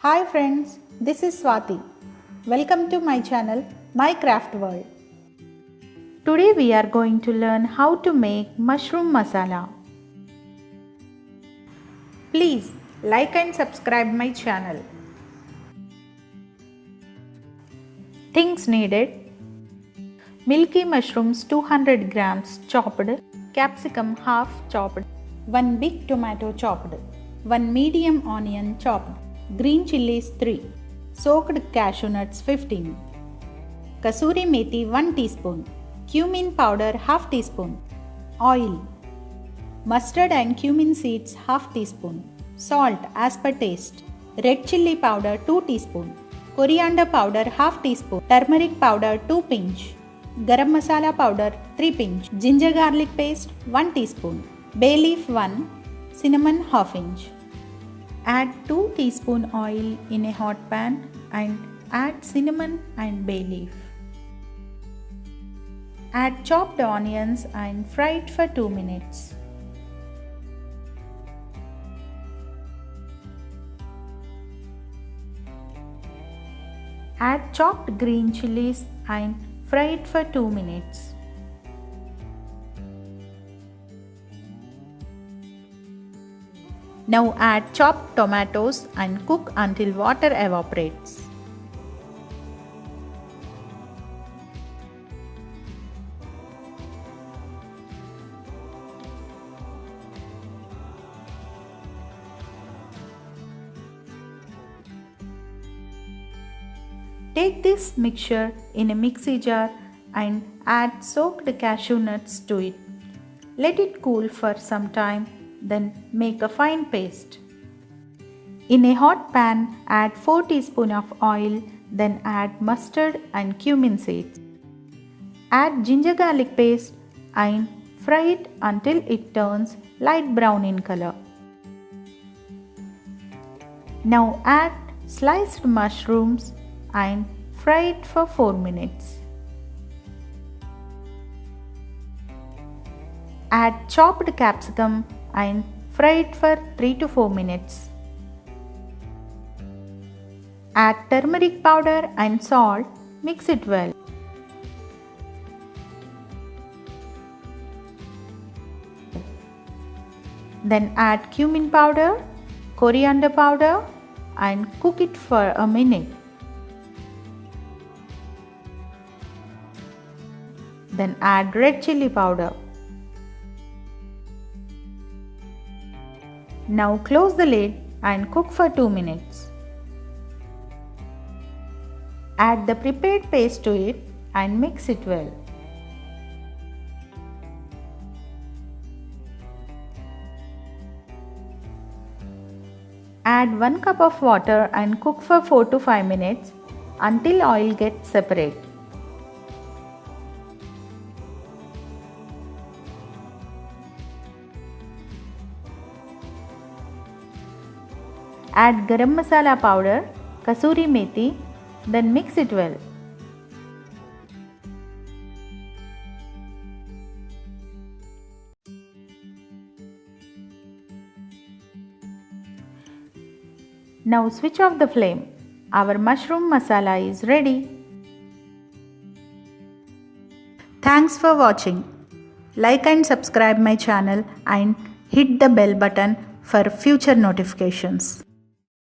Hi friends, this is Swati. Welcome to my channel, My Craft World. Today we are going to learn how to make mushroom masala. Please like and subscribe my channel. Things needed: Milky mushrooms 200 grams chopped, capsicum half chopped, 1 big tomato chopped, 1 medium onion chopped, green chillies 3, soaked cashew nuts 15, Kasuri Methi 1 teaspoon, cumin powder half teaspoon, oil, mustard and cumin seeds half teaspoon, salt as per taste, red chilli powder 2 teaspoon, coriander powder half teaspoon, turmeric powder 2 pinch, garam masala powder 3 pinch, ginger garlic paste 1 teaspoon, bay leaf 1, cinnamon half inch. Add 2 teaspoon oil in a hot pan and add cinnamon and bay leaf. Add chopped onions and fry it for 2 minutes. Add chopped green chillies and fry it for 2 minutes. Now add chopped tomatoes and cook until water evaporates. Take this mixture in a mixy jar and add soaked cashew nuts to it. Let it cool for some time, then make a fine paste. In a hot pan, add 4 teaspoons of oil, then add mustard and cumin seeds. Add ginger garlic paste and fry it until it turns light brown in color. Now add sliced mushrooms and fry it for 4 minutes. Add chopped capsicum and fry it for 3 to 4 minutes. Add turmeric powder and salt, mix it well. Then add cumin powder, coriander powder and cook it for a minute. Then add red chilli powder. Now close the lid and cook for 2 minutes. Add the prepared paste to it and mix it well. Add 1 cup of water and cook for 4 to 5 minutes until oil gets separate. Add garam masala powder, kasuri methi, then mix it well. Now switch off the flame. Our mushroom masala is ready. Thanks for watching. Like and subscribe my channel and hit the bell button for future notifications.